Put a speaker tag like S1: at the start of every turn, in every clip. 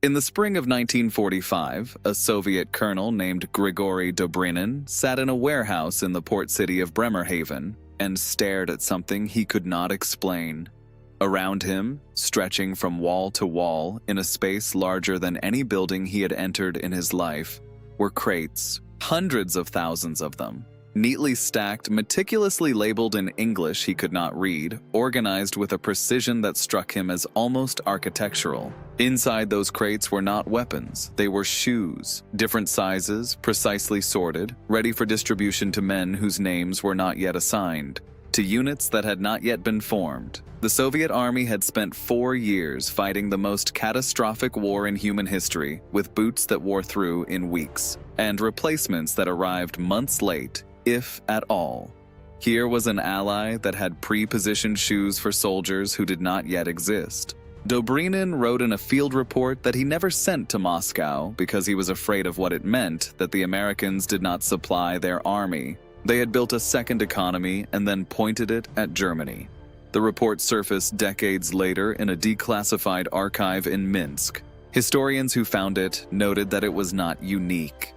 S1: In the spring of 1945, a Soviet colonel named Grigory Dobrynin sat in a warehouse in the port city of Bremerhaven and stared at something he could not explain. Around him, stretching from wall to wall in a space larger than any building he had entered in his life, were crates, hundreds of thousands of them, neatly stacked, meticulously labeled in English he could not read, organized with a precision that struck him as almost architectural. Inside those crates were not weapons, they were shoes, different sizes, precisely sorted, ready for distribution to men whose names were not yet assigned, to units that had not yet been formed. The Soviet army had spent 4 years fighting the most catastrophic war in human history, with boots that wore through in weeks, and replacements that arrived months late, if at all. Here was an ally that had pre-positioned shoes for soldiers who did not yet exist. Dobrynin wrote in a field report that he never sent to Moscow because he was afraid of what it meant that the Americans did not supply their army. They had built a second economy and then pointed it at Germany. The report surfaced decades later in a declassified archive in Minsk. Historians who found it noted that it was not unique.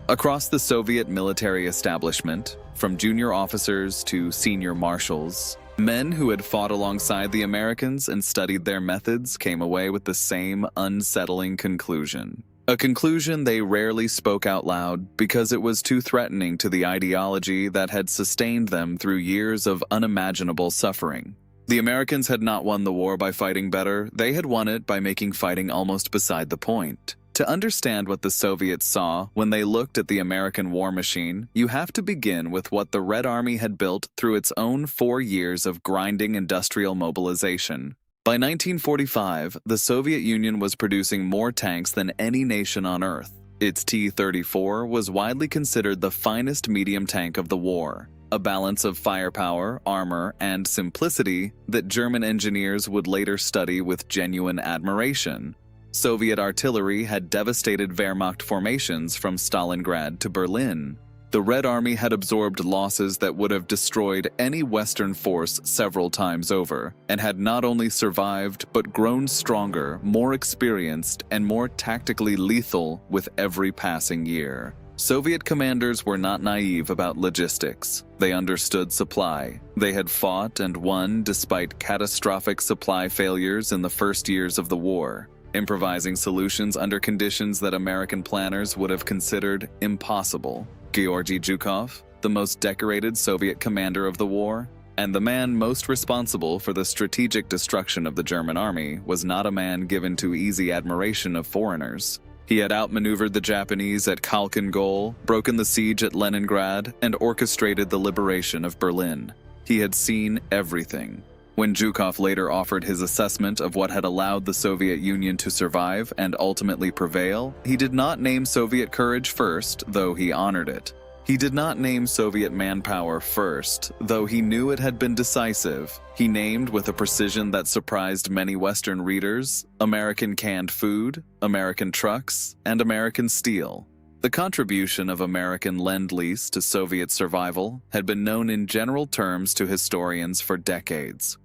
S1: Across the Soviet military establishment, from junior officers to senior marshals, men who had fought alongside the Americans and studied their methods came away with the same unsettling conclusion. A conclusion they rarely spoke out loud because it was too threatening to the ideology that had sustained them through years of unimaginable suffering. The Americans had not won the war by fighting better, they had won it by making fighting almost beside the point. To understand what the Soviets saw when they looked at the American war machine, you have to begin with what the Red Army had built through its own 4 years of grinding industrial mobilization. By 1945, the Soviet Union was producing more tanks than any nation on Earth. Its T-34 was widely considered the finest medium tank of the war, a balance of firepower, armor, and simplicity that German engineers would later study with genuine admiration. Soviet artillery had devastated Wehrmacht formations from Stalingrad to Berlin. The Red Army had absorbed losses that would have destroyed any Western force several times over, and had not only survived but grown stronger, more experienced, and more tactically lethal with every passing year. Soviet commanders were not naive about logistics. They understood supply. They had fought and won despite catastrophic supply failures in the first years of the war, improvising solutions under conditions that American planners would have considered impossible. Georgy Zhukov, the most decorated Soviet commander of the war, and the man most responsible for the strategic destruction of the German army, was not a man given to easy admiration of foreigners. He had outmaneuvered the Japanese at Khalkhin Gol, broken the siege at Leningrad, and orchestrated the liberation of Berlin. He had seen everything. When Zhukov later offered his assessment of what had allowed the Soviet Union to survive and ultimately prevail, he did not name Soviet courage first, though he honored it. He did not name Soviet manpower first, though he knew it had been decisive. He named, with a precision that surprised many Western readers, American canned food, American trucks, and American steel. The contribution of American Lend-Lease to Soviet survival had been known in general terms to historians for decades.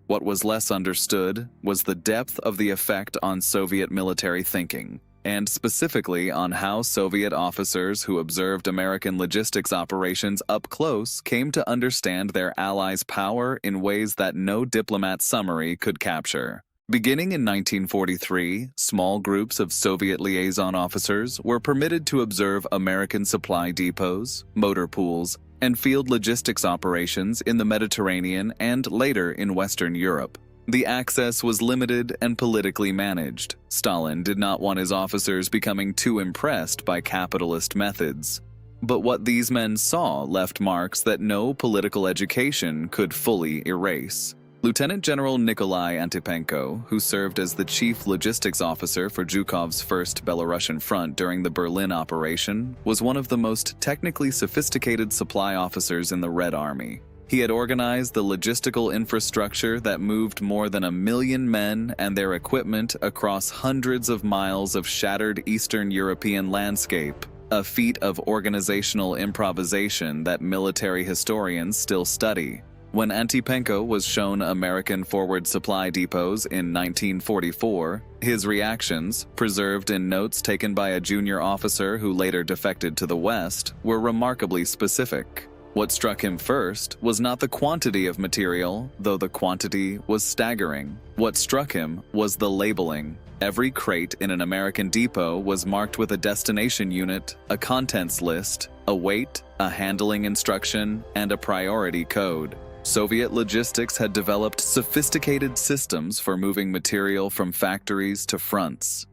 S1: What was less understood was the depth of the effect on Soviet military thinking, and specifically on how Soviet officers who observed American logistics operations up close came to understand their allies' power in ways that no diplomat summary could capture. Beginning in 1943, small groups of Soviet liaison officers were permitted to observe American supply depots, motor pools, and field logistics operations in the Mediterranean and later in Western Europe. The access was limited and politically managed. Stalin did not want his officers becoming too impressed by capitalist methods. But what these men saw left marks that no political education could fully erase. Lieutenant General Nikolai Antipenko, who served as the chief logistics officer for Zhukov's First Belarusian Front during the Berlin operation, was one of the most technically sophisticated supply officers in the Red Army. He had organized the logistical infrastructure that moved more than 1 million men and their equipment across hundreds of miles of shattered Eastern European landscape, a feat of organizational improvisation that military historians still study. When Antipenko was shown American forward supply depots in 1944, his reactions, preserved in notes taken by a junior officer who later defected to the West, were remarkably specific. What struck him first was not the quantity of material, though the quantity was staggering. What struck him was the labeling. Every crate in an American depot was marked with a destination unit, a contents list, a weight, a handling instruction, and a priority code. Soviet logistics had developed sophisticated systems for moving material from factories to fronts.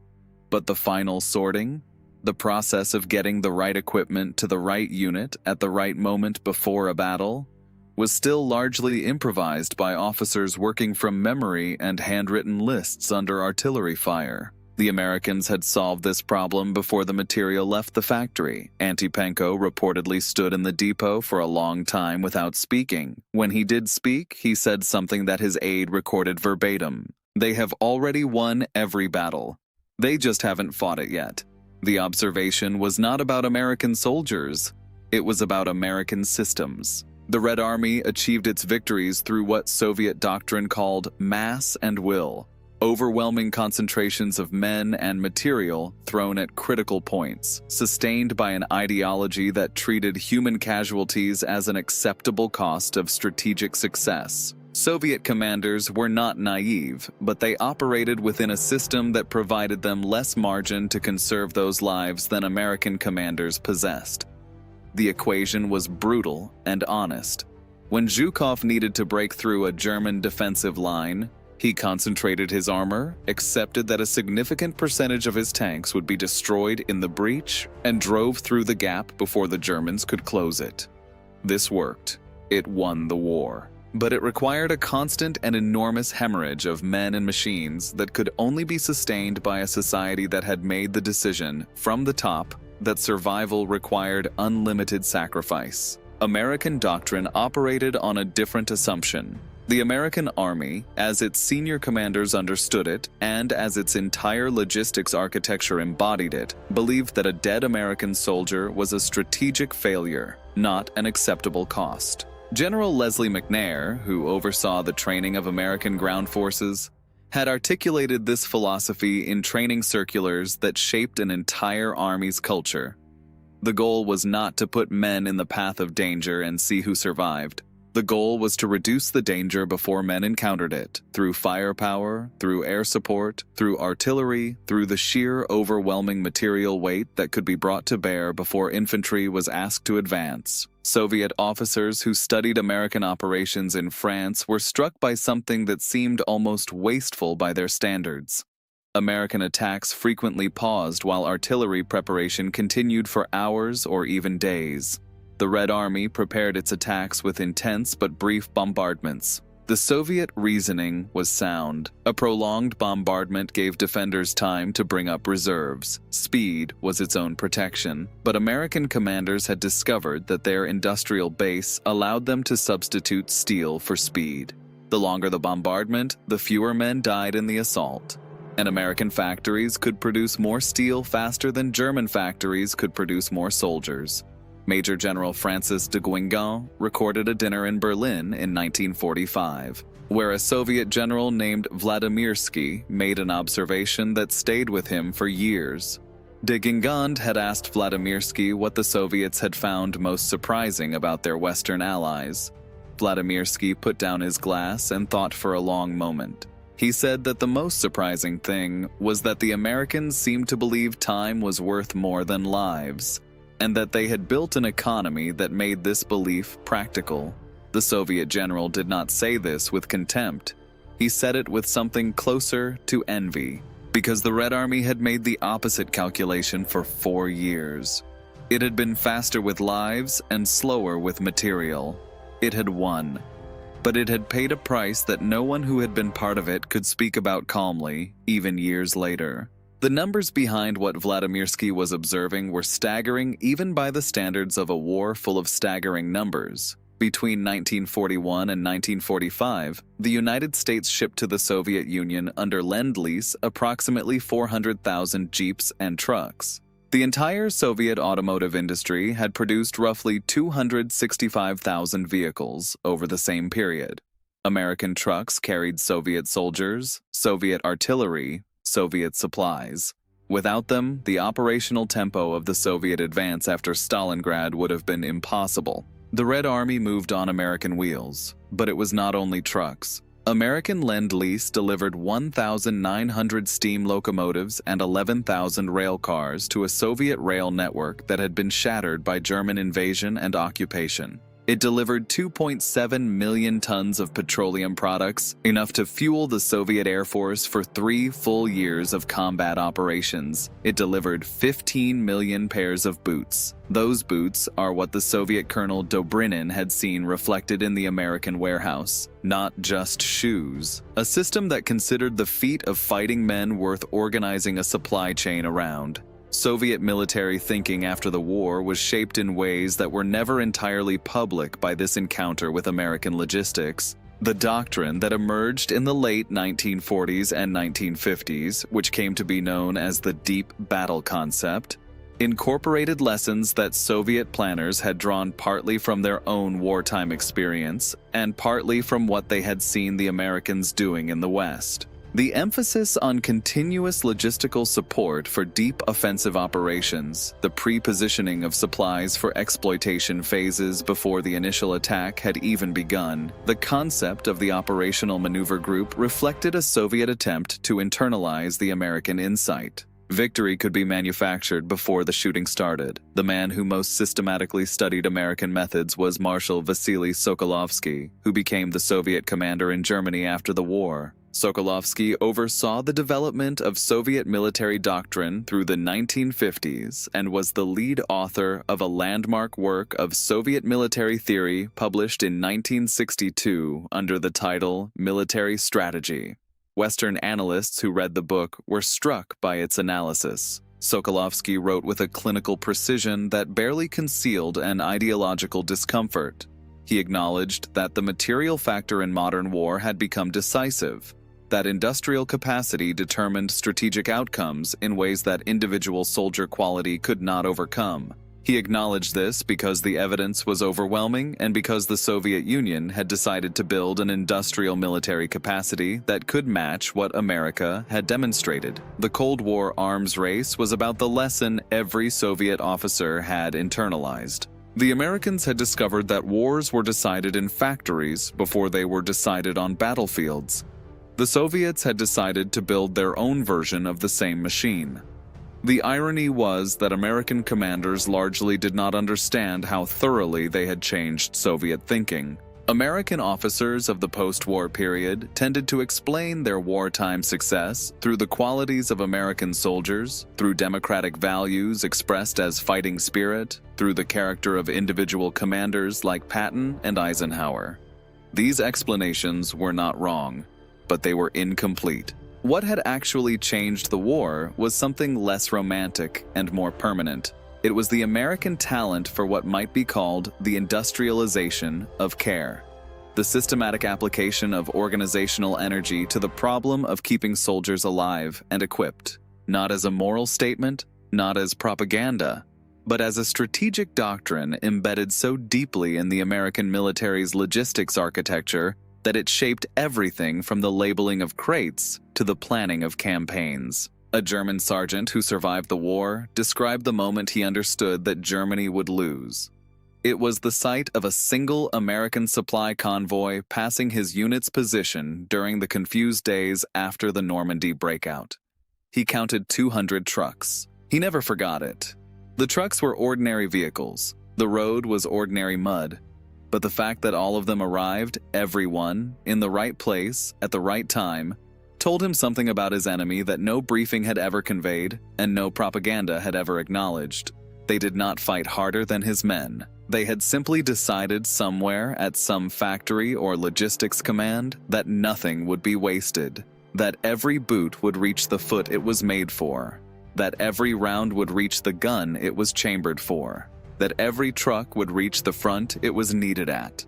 S1: But the final sorting? The process of getting the right equipment to the right unit at the right moment before a battle? Was still largely improvised by officers working from memory and handwritten lists under artillery fire. The Americans had solved this problem before the material left the factory. Antipenko reportedly stood in the depot for a long time without speaking. When he did speak, he said something that his aide recorded verbatim. "They have already won every battle. They just haven't fought it yet." The observation was not about American soldiers. It was about American systems. The Red Army achieved its victories through what Soviet doctrine called mass and will. Overwhelming concentrations of men and material thrown at critical points, sustained by an ideology that treated human casualties as an acceptable cost of strategic success. Soviet commanders were not naive, but they operated within a system that provided them less margin to conserve those lives than American commanders possessed. The equation was brutal and honest. When Zhukov needed to break through a German defensive line, he concentrated his armor, accepted that a significant percentage of his tanks would be destroyed in the breach, and drove through the gap before the Germans could close it. This worked. It won the war. But it required a constant and enormous hemorrhage of men and machines that could only be sustained by a society that had made the decision, from the top, that survival required unlimited sacrifice. American doctrine operated on a different assumption. The American Army, as its senior commanders understood it, and as its entire logistics architecture embodied it, believed that a dead American soldier was a strategic failure, not an acceptable cost. General Leslie McNair, who oversaw the training of American ground forces, had articulated this philosophy in training circulars that shaped an entire army's culture. The goal was not to put men in the path of danger and see who survived. The goal was to reduce the danger before men encountered it, through firepower, through air support, through artillery, through the sheer overwhelming material weight that could be brought to bear before infantry was asked to advance. Soviet officers who studied American operations in France were struck by something that seemed almost wasteful by their standards. American attacks frequently paused while artillery preparation continued for hours or even days. The Red Army prepared its attacks with intense but brief bombardments. The Soviet reasoning was sound. A prolonged bombardment gave defenders time to bring up reserves. Speed was its own protection. But American commanders had discovered that their industrial base allowed them to substitute steel for speed. The longer the bombardment, the fewer men died in the assault. And American factories could produce more steel faster than German factories could produce more soldiers. Major General Francis de Guingant recorded a dinner in Berlin in 1945, where a Soviet general named Vladimirsky made an observation that stayed with him for years. De Guingant had asked Vladimirsky what the Soviets had found most surprising about their Western allies. Vladimirsky put down his glass and thought for a long moment. He said that the most surprising thing was that the Americans seemed to believe time was worth more than lives, and that they had built an economy that made this belief practical. The Soviet general did not say this with contempt. He said it with something closer to envy, because the Red Army had made the opposite calculation for 4 years. It had been faster with lives and slower with material. It had won. But it had paid a price that no one who had been part of it could speak about calmly, even years later. The numbers behind what Vladimirsky was observing were staggering even by the standards of a war full of staggering numbers. Between 1941 and 1945, the United States shipped to the Soviet Union under Lend-Lease approximately 400,000 jeeps and trucks. The entire Soviet automotive industry had produced roughly 265,000 vehicles over the same period. American trucks carried Soviet soldiers, Soviet artillery, Soviet supplies. Without them, the operational tempo of the Soviet advance after Stalingrad would have been impossible. The Red Army moved on American wheels, but it was not only trucks. American Lend-Lease delivered 1,900 steam locomotives and 11,000 rail cars to a Soviet rail network that had been shattered by German invasion and occupation. It delivered 2.7 million tons of petroleum products, enough to fuel the Soviet Air Force for 3 full years of combat operations. It delivered 15 million pairs of boots. Those boots are what the Soviet Colonel Dobrynin had seen reflected in the American warehouse. Not just shoes. A system that considered the feat of fighting men worth organizing a supply chain around. Soviet military thinking after the war was shaped in ways that were never entirely public by this encounter with American logistics. The doctrine that emerged in the late 1940s and 1950s, which came to be known as the deep battle concept, incorporated lessons that Soviet planners had drawn partly from their own wartime experience and partly from what they had seen the Americans doing in the West. The emphasis on continuous logistical support for deep offensive operations, the pre-positioning of supplies for exploitation phases before the initial attack had even begun, the concept of the operational maneuver group reflected a Soviet attempt to internalize the American insight. Victory could be manufactured before the shooting started. The man who most systematically studied American methods was Marshal Vasily Sokolovsky, who became the Soviet commander in Germany after the war. Sokolovsky oversaw the development of Soviet military doctrine through the 1950s and was the lead author of a landmark work of Soviet military theory published in 1962 under the title Military Strategy. Western analysts who read the book were struck by its analysis. Sokolovsky wrote with a clinical precision that barely concealed an ideological discomfort. He acknowledged that the material factor in modern war had become decisive, that industrial capacity determined strategic outcomes in ways that individual soldier quality could not overcome. He acknowledged this because the evidence was overwhelming and because the Soviet Union had decided to build an industrial military capacity that could match what America had demonstrated. The Cold War arms race was about the lesson every Soviet officer had internalized. The Americans had discovered that wars were decided in factories before they were decided on battlefields. The Soviets had decided to build their own version of the same machine. The irony was that American commanders largely did not understand how thoroughly they had changed Soviet thinking. American officers of the post-war period tended to explain their wartime success through the qualities of American soldiers, through democratic values expressed as fighting spirit, through the character of individual commanders like Patton and Eisenhower. These explanations were not wrong, but they were incomplete. What had actually changed the war was something less romantic and more permanent. It was the American talent for what might be called the industrialization of care, the systematic application of organizational energy to the problem of keeping soldiers alive and equipped, not as a moral statement, not as propaganda, but as a strategic doctrine embedded so deeply in the American military's logistics architecture that it shaped everything from the labeling of crates to the planning of campaigns. A German sergeant who survived the war described the moment he understood that Germany would lose. It was the sight of a single American supply convoy passing his unit's position during the confused days after the Normandy breakout. He counted 200 trucks. He never forgot it. The trucks were ordinary vehicles. The road was ordinary mud. But the fact that all of them arrived, every one, in the right place, at the right time, told him something about his enemy that no briefing had ever conveyed and no propaganda had ever acknowledged. They did not fight harder than his men. They had simply decided somewhere at some factory or logistics command that nothing would be wasted, that every boot would reach the foot it was made for, that every round would reach the gun it was chambered for, that every truck would reach the front it was needed at.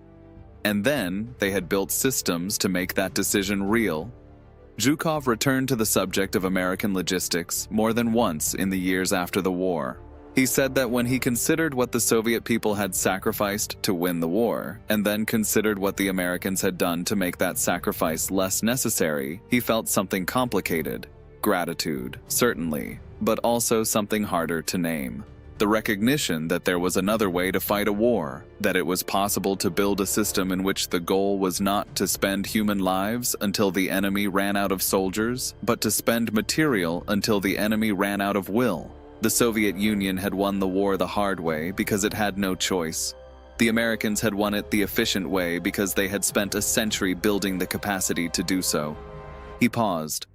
S1: And then they had built systems to make that decision real. Zhukov returned to the subject of American logistics more than once in the years after the war. He said that when he considered what the Soviet people had sacrificed to win the war, and then considered what the Americans had done to make that sacrifice less necessary, he felt something complicated. Gratitude, certainly, but also something harder to name. The recognition that there was another way to fight a war, that it was possible to build a system in which the goal was not to spend human lives until the enemy ran out of soldiers, but to spend material until the enemy ran out of will. The Soviet Union had won the war the hard way because it had no choice. The Americans had won it the efficient way because they had spent a century building the capacity to do so. He paused.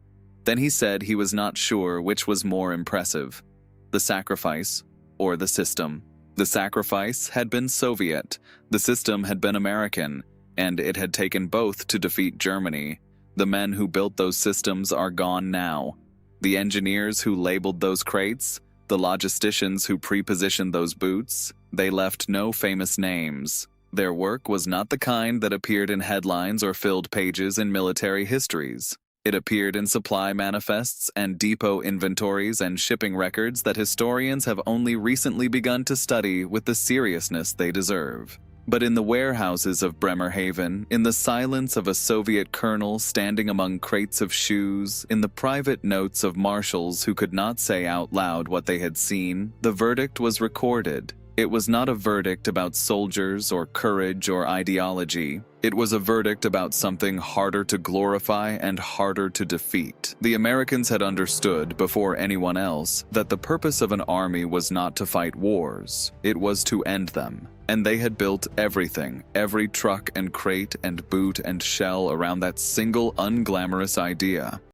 S1: Then he said he was not sure which was more impressive, the sacrifice or the system. The sacrifice had been Soviet, the system had been American, and it had taken both to defeat Germany. The men who built those systems are gone now. The engineers who labeled those crates, the logisticians who pre-positioned those boots, they left no famous names. Their work was not the kind that appeared in headlines or filled pages in military histories. It appeared in supply manifests and depot inventories and shipping records that historians have only recently begun to study with the seriousness they deserve. But in the warehouses of Bremerhaven, in the silence of a Soviet colonel standing among crates of shoes, in the private notes of marshals who could not say out loud what they had seen, the verdict was recorded. It was not a verdict about soldiers or courage or ideology. It was a verdict about something harder to glorify and harder to defeat. The Americans had understood, before anyone else, that the purpose of an army was not to fight wars. It was to end them. And they had built everything, every truck and crate and boot and shell around that single unglamorous idea.